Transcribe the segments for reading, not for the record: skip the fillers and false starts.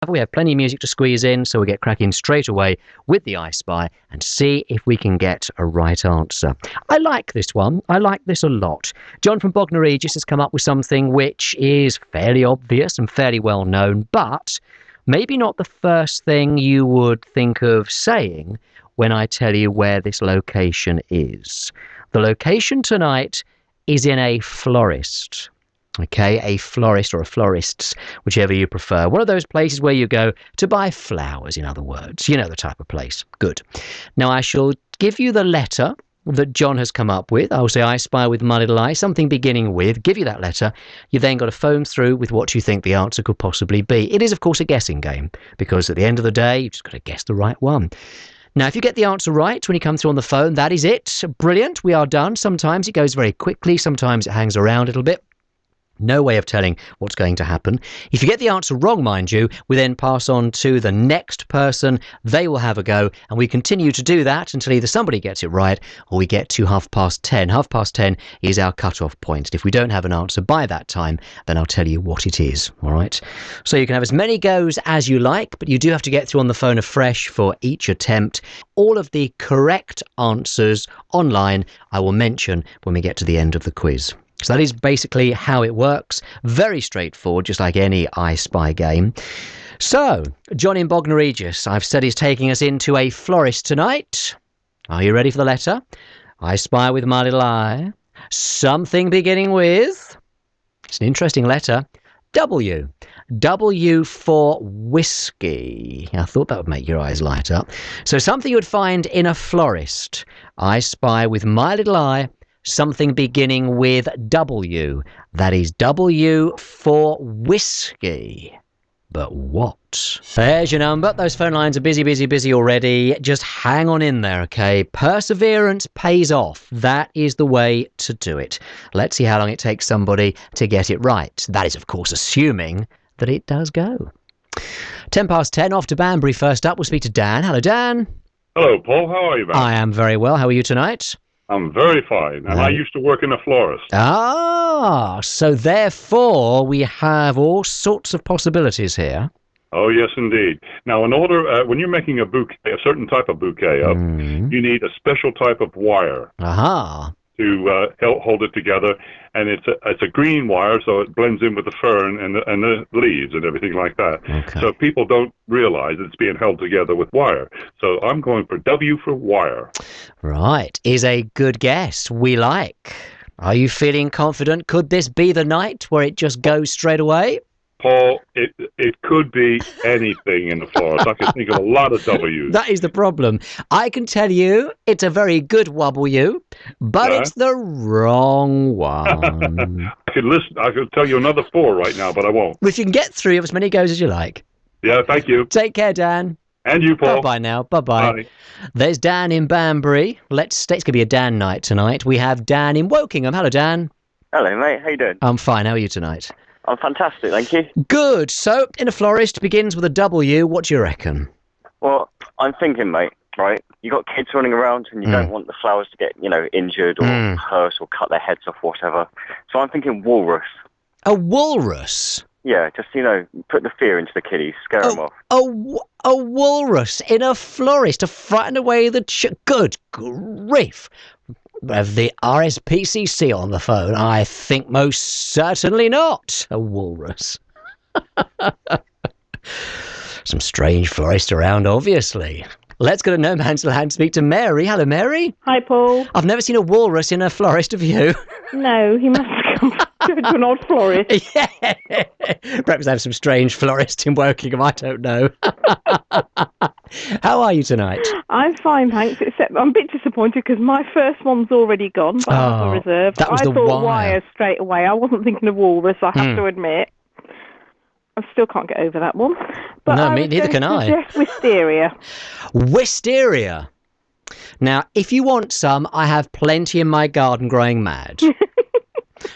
We have plenty of music to squeeze in, so we'll get cracking straight away with the I Spy and see if we can get a right answer. I like this one. I like this a lot. John from Bognor Regis has come up with something which is fairly obvious and fairly well known, but maybe not the first thing you would think of saying when I tell you where this location is. The location tonight is in a florist. Okay, a florist or a florist's, whichever you prefer. One of those places where you go to buy flowers, in other words. You know the type of place. Good. Now, I shall give you the letter that John has come up with. I'll say, I spy with my little eye, something beginning with. Give you that letter. You've then got to phone through with what you think the answer could possibly be. It is, of course, a guessing game, because at the end of the day, you've just got to guess the right one. Now, if you get the answer right when you come through on the phone, that is it. Brilliant. We are done. Sometimes it goes very quickly. Sometimes it hangs around a little bit. No way of telling what's going to happen. If you get the answer wrong, mind you, we then pass on to the next person. They will have a go, and we continue to do that until either somebody gets it right or we get to 10:30. 10:30 is our cut-off point. And if we don't have an answer by that time, then I'll tell you what it is, all right? So you can have as many goes as you like, but you do have to get through on the phone afresh for each attempt. All of the correct answers online I will mention when we get to the end of the quiz. So that is basically how it works. Very straightforward, just like any I Spy game. So, John in Bognor Regis, I've said he's taking us into a florist tonight. Are you ready for the letter? I spy with my little eye. Something beginning with... It's an interesting letter. W. W for whiskey. I thought that would make your eyes light up. So something you would find in a florist. I spy with my little eye. Something beginning with W. That is W for whiskey. But what? There's your number. Those phone lines are busy already. Just hang on in there, okay? Perseverance pays off. That is the way to do it. Let's see how long it takes somebody to get it right. That is, of course, assuming that it does go. 10:10, off to Banbury. First up, we'll speak to Dan. Hello, Dan. Hello, Paul. How are you, man? I am very well. How are you tonight? I'm very fine, and I used to work in a florist. Ah, so therefore we have all sorts of possibilities here. Oh, yes, indeed. Now, in order, when you're making a bouquet, a certain type of bouquet up, you need a special type of wire to help hold it together, and it's a green wire, so it blends in with the fern and the leaves and everything like that. Okay. So people don't realize it's being held together with wire. So I'm going for W for wire. Right, is a good guess. We like. Are you feeling confident? Could this be the night where it just goes straight away? Paul, it could be anything in the forest. I can think of a lot of W's. That is the problem. I can tell you it's a very good W, but it's the wrong one. I could tell you another 4 right now, but I won't. If you can get through, as many goes as you like. Yeah, thank you. Take care, Dan. And you, Paul. Bye-bye now. Bye-bye. Bye. There's Dan in Banbury. It's going to be a Dan night tonight. We have Dan in Wokingham. Hello, Dan. Hello, mate. How you doing? I'm fine. How are you tonight? I'm fantastic, thank you. Good. So, in a florist begins with a W. What do you reckon? Well, I'm thinking, mate, right? You got kids running around and you don't want the flowers to get, injured or hurt or cut their heads off or whatever. So I'm thinking walrus. A walrus? Yeah, just, put the fear into the kiddies, scare them off. A walrus in a florist to frighten away the... Good grief. Have the RSPCC on the phone? I think most certainly not. A walrus. Some strange florist around, obviously. Let's go to No Man's Land, speak to Mary. Hello, Mary. Hi, Paul. I've never seen a walrus in a florist, have you? No, he must come to an old florist. Yeah. Perhaps they have some strange florist in Wokingham, I don't know. How are you tonight? I'm fine, thanks, except I'm a bit disappointed because my first one's already gone, but I have a reserve. That was I the thought wire. wire straight away. I wasn't thinking of walrus, I have to admit. I still can't get over that one. But No, neither can I. Suggest wisteria. Wisteria. Now, if you want some, I have plenty in my garden growing mad.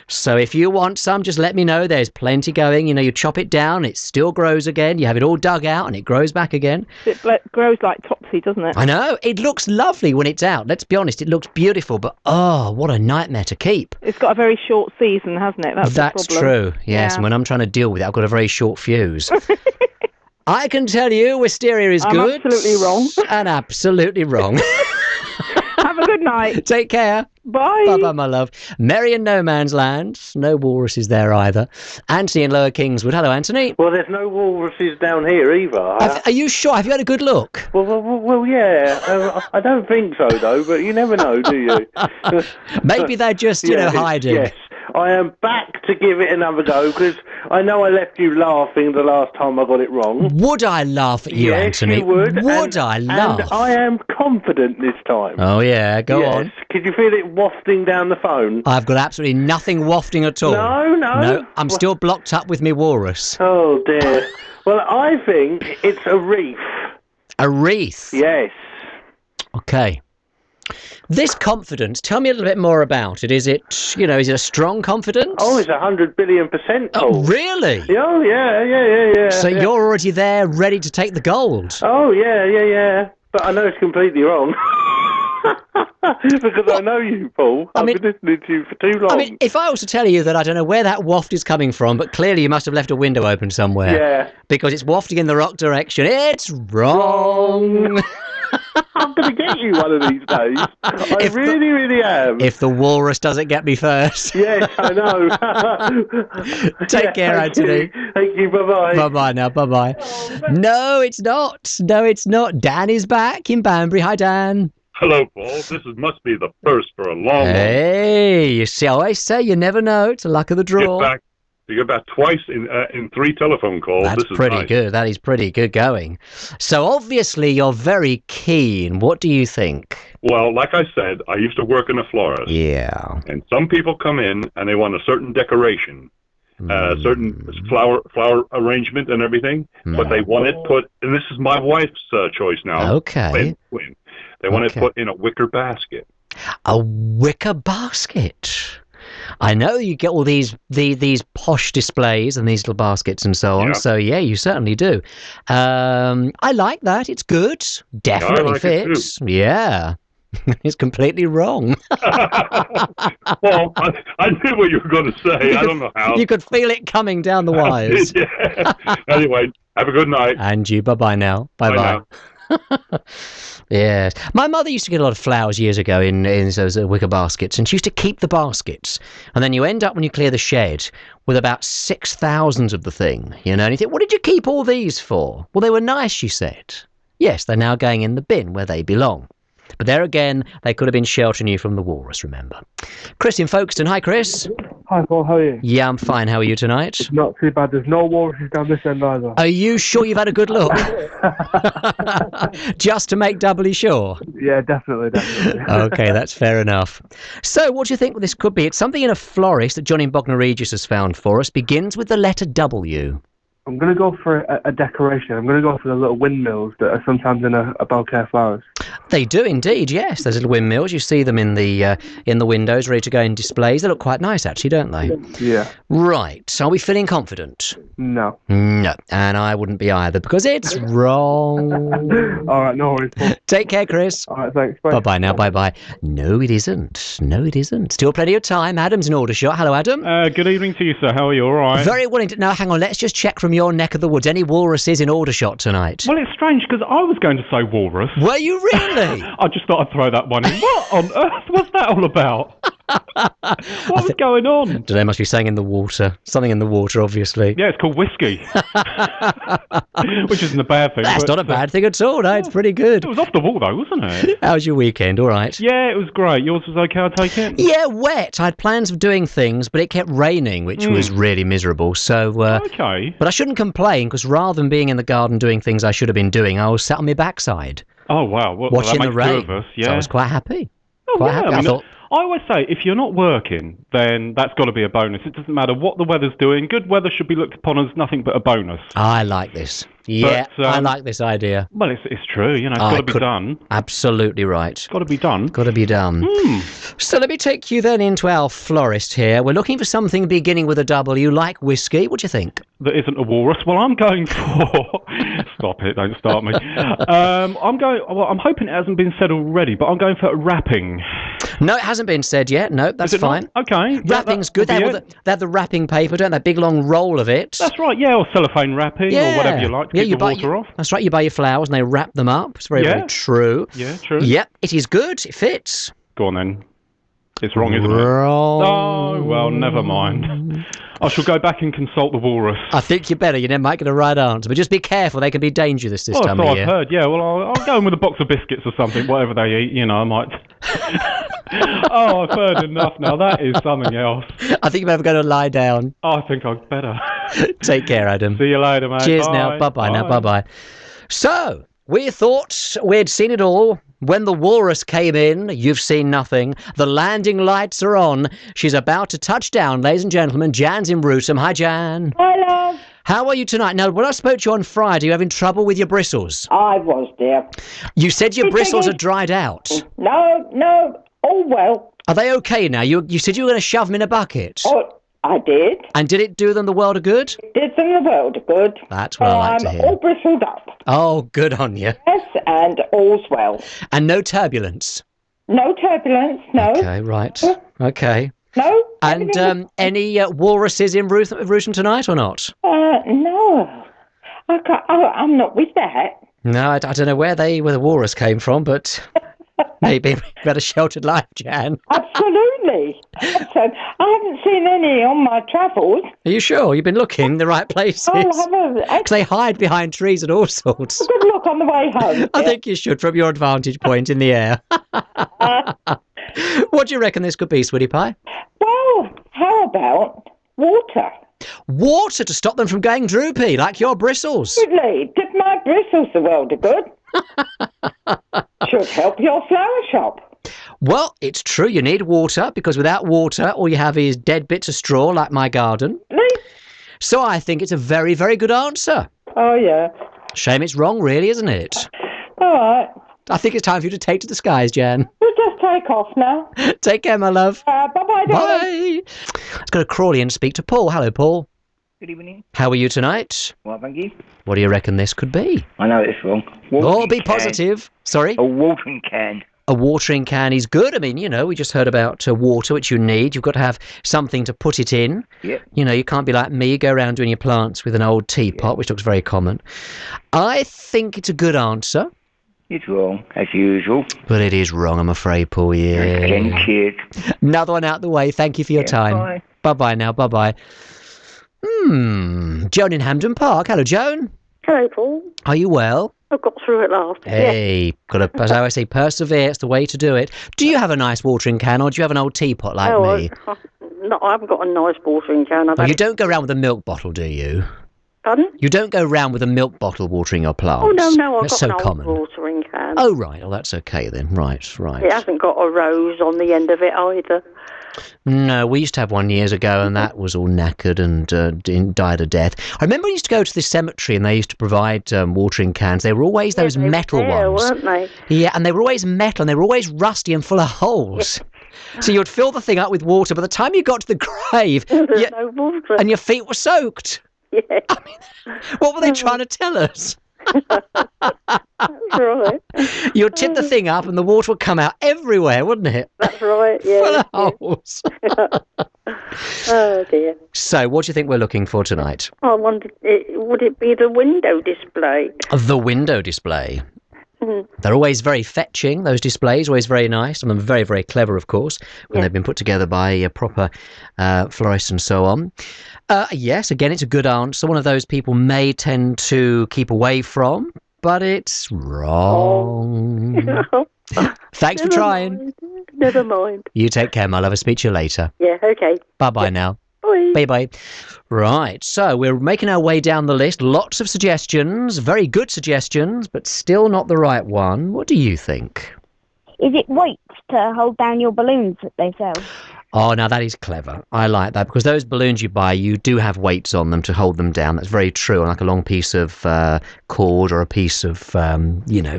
So if you want some, just let me know. There's plenty going. You chop it down, it still grows again. You have it all dug out and it grows back again. It grows like topsy, doesn't it? I know. It looks lovely when it's out. Let's be honest, it looks beautiful. But, what a nightmare to keep. It's got a very short season, hasn't it? That's the problem. True, yes. Yeah. And when I'm trying to deal with it, I've got a very short fuse. I can tell you wisteria is good. Absolutely wrong. And absolutely wrong. Have a good night. Take care. Bye. Bye-bye, my love. Mary in No Man's Land. No walruses there either. Anthony in Lower Kingswood. Hello, Anthony. Well, there's no walruses down here either. Are you sure? Have you had a good look? Well, yeah. I don't think so, though, but you never know, do you? Maybe they're just, hiding. Yes. I am back to give it another go, because I know I left you laughing the last time I got it wrong. Would I laugh at you, yes, Anthony? You would. Would I laugh? And I am confident this time. Oh, yeah. Go on. Could you feel it wafting down the phone? I've got absolutely nothing wafting at all. No. I'm still blocked up with me walrus. Oh, dear. Well, I think it's a wreath. A wreath? Yes. Okay. This confidence, tell me a little bit more about it. Is it a strong confidence? Oh, it's 100 billion%. Oh, really? Oh, yeah. So you're already there, ready to take the gold? Oh, yeah. But I know it's completely wrong. Because I know you, Paul. I've been listening to you for too long. I mean, if I was to tell you that I don't know where that waft is coming from, but clearly you must have left a window open somewhere. Yeah. Because it's wafting in the rock direction. It's wrong. I'm going to get you one of these days. I really am. If the walrus doesn't get me first. Yes, I know. Take care, Anthony. Thank you. Bye-bye. Bye-bye now. Bye-bye. Oh, no, it's not. No, it's not. Dan is back in Banbury. Hi, Dan. Hello, Paul. This must be the first for a long time. Hey, you see, I always say you never know. It's the luck of the draw. You get back twice in 3 telephone calls. That's pretty good. That is pretty good going. So obviously you're very keen. What do you think? Well, like I said, I used to work in a florist. Yeah. And some people come in and they want a certain decoration, certain flower arrangement and everything, but they want it put, and this is my wife's choice now. Okay. They want it put in a wicker basket. A wicker basket? I know you get all these posh displays and these little baskets and so on. Yeah. So yeah, you certainly do. I like that. It's good. Definitely fits. Yeah. It's completely wrong. Well, I knew what you were going to say. I don't know how. You could feel it coming down the wires. Yeah. Anyway, have a good night. And you. Bye-bye now. Bye-bye. Yes. My mother used to get a lot of flowers years ago in those wicker baskets, and she used to keep the baskets. And then you end up, when you clear the shed, with about 6,000 of the thing, and you think, what did you keep all these for? Well, they were nice, she said. Yes, they're now going in the bin where they belong. But there again, they could have been sheltering you from the walrus, remember. Chris in Folkestone. Hi, Chris. Hi, Paul. How are you? Yeah, I'm fine. How are you tonight? Not too bad. There's no walruses down this end either. Are you sure you've had a good look? Just to make doubly sure? Yeah, definitely. Okay, that's fair enough. So, what do you think this could be? It's something in a florist that John in Bognor Regis has found for us. Begins with the letter W. I'm going to go for a decoration. I'm going to go for the little windmills that are sometimes in a bouquet of flowers. They do indeed, yes. Those little windmills. You see them in the windows, ready to go in displays. They look quite nice, actually, don't they? Yeah. Right. Are we feeling confident? No. No. And I wouldn't be either, because it's wrong. All right, no worries, Paul. Take care, Chris. All right, thanks. Bye. Bye-bye now, bye-bye. No, it isn't. No, it isn't. Still plenty of time. Adam's in Aldershot. Hello, Adam. Good evening to you, sir. How are you? All right? Very willing to... Now, hang on. Let's just check from your neck of the woods. Any walruses in Aldershot tonight? Well, it's strange, because I was going to say walrus. Were you really? I just thought I'd throw that one in. What on earth was that all about? What was going on? They must be saying in the water. Something in the water, obviously. Yeah, it's called whiskey. Which isn't a bad thing. That's not a bad thing at all, no. It's pretty good. It was off the wall, though, wasn't it? How was your weekend? All right. Yeah, it was great. Yours was okay, I take it? Yeah, wet. I had plans of doing things, but it kept raining, which was really miserable. So, okay. But I shouldn't complain, because rather than being in the garden doing things I should have been doing, I was sat on my backside. Oh, wow. Well, watching that the makes rain. two of us, yeah. So I was quite happy. Oh, quite yeah. happy. I always say, if you're not working, then that's got to be a bonus. It doesn't matter what the weather's doing. Good weather should be looked upon as nothing but a bonus. I like this. Yeah, but, I like this idea. Well, it's true. It's got to be done. Absolutely right. It's got to be done. Got to be done. So let me take you then into our florist here. We're looking for something beginning with a W, like whiskey. What do you think? That isn't a walrus. Well, I'm going for... Stop it, don't start me. I'm hoping it hasn't been said already, but I'm going for wrapping. No, it hasn't been said yet. No, that's fine. Not? Okay. Wrapping's good. They have the wrapping paper, don't they? Big long roll of it. That's right, yeah, or cellophane wrapping or whatever you like to keep the water off. That's right, you buy your flowers and they wrap them up. It's very, very true. Yeah, true. Yep, it is good. It fits. Go on then. It's wrong, isn't it? Wrong. Oh, well, never mind. I shall go back and consult the Walrus. I think you better. You might get a right answer. But just be careful. They can be dangerous this time of year. I've heard. Yeah, well, I'll go in with a box of biscuits or something, whatever they eat. I might... I've heard enough now. That is something else. I think you better go to lie down. I think I'd better. Take care, Adam. See you later, mate. Cheers Bye. now. Bye-bye now. Bye-bye. So, we thought we'd seen it all. When the Walrus came in, you've seen nothing. The landing lights are on. She's about to touch down, ladies and gentlemen. Jan's in Rootham. Hi, Jan. Hi, love. How are you tonight? Now, when I spoke to you on Friday, you were having trouble with your bristles. I was, dear. You said your bristles are dried out. No, all well. Are they okay now? You said you were going to shove them in a bucket. Oh, I did. And did it do them the world of good? It did them the world of good. That's what I like to hear. I'm all bristled up. Oh, good on you. Yes, and all's well. And no turbulence? No turbulence, no. Okay, right. Okay. No. And any walruses in Rootham tonight or not? No. I'm not with that. No, I don't know where the walrus came from, but maybe better sheltered life, Jan. Absolutely. So, I haven't seen any on my travels. Are you sure? You've been looking in the right places? Because they hide behind trees and all sorts. Good look on the way home. I think you should from your vantage point in the air. What do you reckon this could be, Sweetie Pie? Well, how about water? Water to stop them from going droopy, like your bristles. Absolutely. Did my bristles the world of good? Should help your flower shop. Well, it's true. You need water, because without water, all you have is dead bits of straw, like my garden. So I think it's a very, very good answer. Oh, yeah. Shame it's wrong, really, isn't it? All right. I think it's time for you to take to the skies, Jan. We'll just take off now. Take care, my love. Bye-bye, darling. Bye. Let's go to Crawley and speak to Paul. Hello, Paul. Good evening. How are you tonight? Well, thank you. What do you reckon this could be? I know it's wrong. Be positive. Sorry? A watering can. A watering can is good. I mean, we just heard about water, which you need. You've got to have something to put it in. Yep. You can't be like me, go around doing your plants with an old teapot, which looks very common. I think it's a good answer. It's wrong, as usual. But it is wrong, I'm afraid, Paul, yeah. Again, cheers. Another one out the way. Thank you for your time. Bye. Bye-bye now, bye-bye. Joan in Hampden Park. Hello, Joan. Hello, Paul. Are you well? I got through it last. Hey, as I always say, persevere. It's the way to do it. Do you have a nice watering can, or do you have an old teapot like me? No, I haven't got a nice watering can. You don't go around with a milk bottle, do you? Pardon? You don't go round with a milk bottle watering your plants. Oh, no, I've that's got so an old common. watering can. Oh, right. Oh, that's okay then. Right. It hasn't got a rose on the end of it either. No, we used to have one years ago, and that was all knackered and died a death. I remember we used to go to the cemetery, and they used to provide watering cans. They were always those metal ones. Weren't they? Yeah, and they were always metal, and they were always rusty and full of holes. So you'd fill the thing up with water. By the time you got to the grave, no water. And your feet were soaked. Yeah. I mean, what were they trying to tell us? That's right. You'd tip the thing up and the water would come out everywhere, wouldn't it? That's right, yeah. Full of holes. Oh, dear. So, what do you think we're looking for tonight? I wondered, would it be the window display? The window display. They're always very fetching, those displays, always very nice. And they're very, very clever, of course, when they've been put together by a proper florist and so on. Yes, again, it's a good answer. One of those people may tend to keep away from, but it's wrong. Thanks for trying. Never mind. You take care, my love. I'll speak to you later. Yeah, okay. Bye-bye now. Bye. Bye-bye. Right, so we're making our way down the list. Lots of suggestions, very good suggestions, but still not the right one. What do you think? Is it weights to hold down your balloons that they sell? Oh, now that is clever. I like that, because those balloons you buy, you do have weights on them to hold them down. That's very true. Like a long piece of cord or a piece of,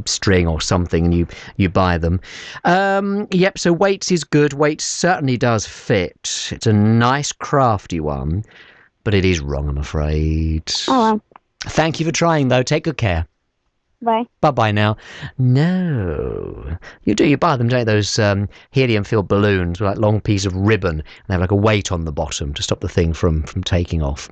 string or something, and you buy them. Yep, so weights is good. Weights certainly does fit. It's a nice, crafty one, but it is wrong, I'm afraid. Oh, well. Thank you for trying, though. Take good care. Bye. Bye-bye now. No. You buy them, don't you? Those helium-filled balloons with like long piece of ribbon, and they have like a weight on the bottom to stop the thing from taking off.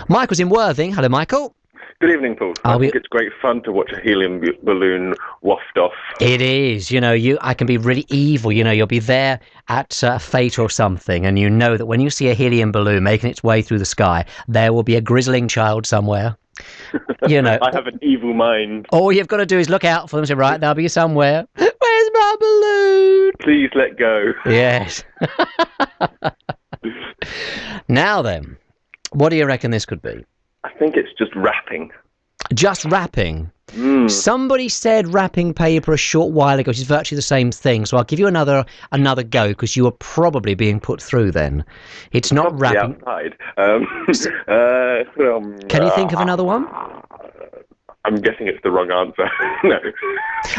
Michael's in Worthing. Hello, Michael. Good evening, Paul. I think it's great fun to watch a helium balloon waft off. It is. I can be really evil. You'll be there at Fate or something, and you know that when you see a helium balloon making its way through the sky, there will be a grizzling child somewhere. I have an evil mind. All you've got to do is look out for them and say, right, they'll be somewhere. Where's my balloon? Please let go. Yes. Now then, what do you reckon this could be? I think it's just wrapping. Just wrapping? Somebody said wrapping paper a short while ago, which is virtually the same thing. So I'll give you another go, because you are probably being put through then. It's not wrapping. Outside. Can you think of another one? I'm guessing it's the wrong answer. No.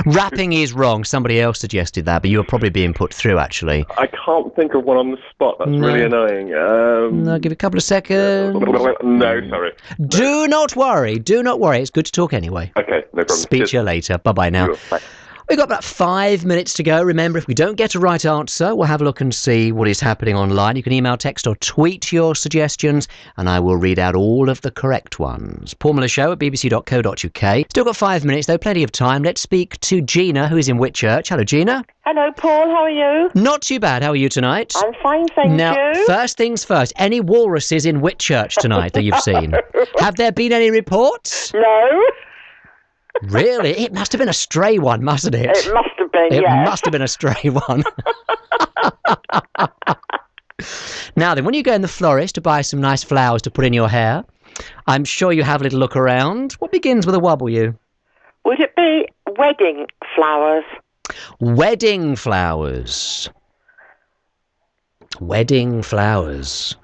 Wrapping is wrong. Somebody else suggested that, but you were probably being put through, actually. I can't think of one on the spot. That's really annoying. I'll give you a couple of seconds. No, sorry. Do not worry. Do not worry. It's good to talk anyway. Okay, no problem. Speak to you later. Bye-bye now. Sure, bye. We've got about 5 minutes to go. Remember, if we don't get a right answer, we'll have a look and see what is happening online. You can email, text or tweet your suggestions, and I will read out all of the correct ones. Paul Miller Show at bbc.co.uk. Still got 5 minutes, though. Plenty of time. Let's speak to Gina, who is in Whitchurch. Hello, Gina. Hello, Paul. How are you? Not too bad. How are you tonight? I'm fine, thank you. Now, first things first. Any walruses in Whitchurch tonight that you've seen? Have there been any reports? No. Really? It must have been a stray one, mustn't it? It must have been, It yes. must have been a stray one. Now then, when you go in the florist to buy some nice flowers to put in your hair, I'm sure you have a little look around. What begins with a wobble, you? Would it be wedding flowers? Wedding flowers. Wedding flowers.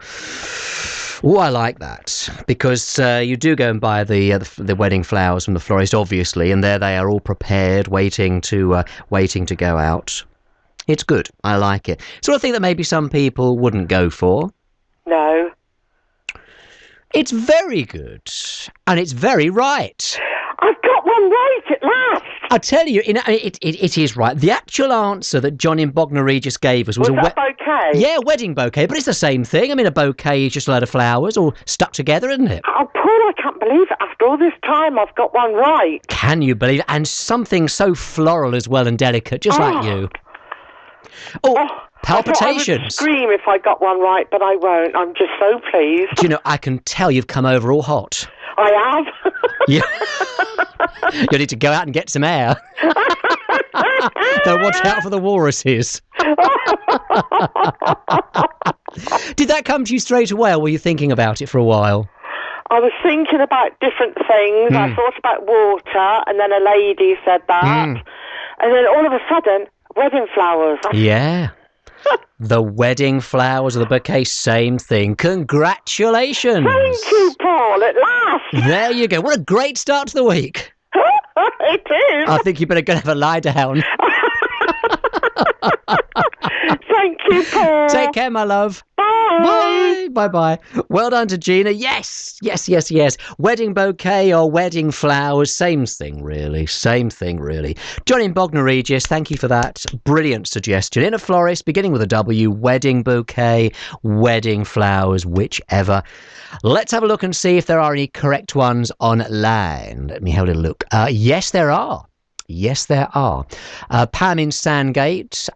Oh, I like that, because you do go and buy the wedding flowers from the florist, obviously, and there they are, all prepared, waiting to go out. It's good. I like it. Sort of thing that maybe some people wouldn't go for. No. It's very good, and it's very right. I've got one right at last. I tell you, it is right. The actual answer that John in Bognor Regis gave us was a bouquet. Yeah, wedding bouquet, but it's the same thing. I mean, a bouquet is just a load of flowers all stuck together, isn't it? Oh, Paul, I can't believe it. After all this time, I've got one right. Can you believe it? And something so floral as well and delicate, just like you. Oh, palpitations. I would scream if I got one right, but I won't. I'm just so pleased. Do you know, I can tell you've come over all hot. I have. You need to go out and get some air. Though watch out for the walruses. Did that come to you straight away, or were you thinking about it for a while? I was thinking about different things. I thought about water, and then a lady said that. And then all of a sudden, wedding flowers. Yeah. The wedding flowers or the bouquet, same thing. Congratulations. Thank you, Paul, at last. There you go. What a great start to the week. It is. I think you better go and have a lie down. Thank you, Paul. Take care, my love. Bye. Bye. Well done to Gina. Yes. Wedding bouquet or wedding flowers, same thing, really. John in Bognor Regis, thank you for that. Brilliant suggestion. In a florist, beginning with a W, wedding bouquet, wedding flowers, whichever. Let's have a look and see if there are any correct ones online. Let me have a little look. Yes, there are. Pam in Sandgate,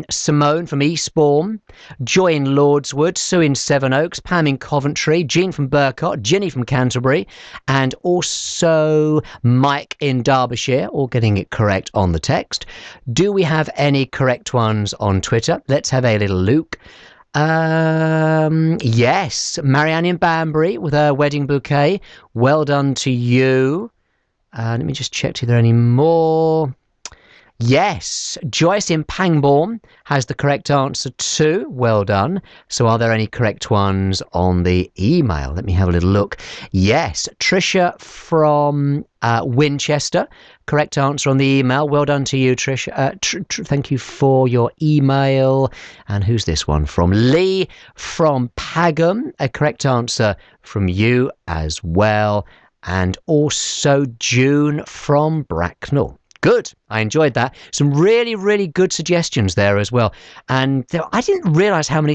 Simone from Eastbourne, Joy in Lordswood, Sue in Sevenoaks, Pam in Coventry, Jean from Burcott, Ginny from Canterbury, and also Mike in Derbyshire, all getting it correct on the text. Do we have any correct ones on Twitter? Let's have a little look. Yes, Marianne in Banbury with her wedding bouquet. Well done to you. Let me just check if there are any more. Yes, Joyce in Pangbourne has the correct answer too. Well done. So are there any correct ones on the email? Let me have a little look. Yes, Tricia from Winchester. Correct answer on the email. Well done to you, Tricia. Thank you for your email. And who's this one from? Lee from Pagham. A correct answer from you as well. And also June from Bracknell. Good. I enjoyed that. Some really, really good suggestions there as well. And I didn't realise how many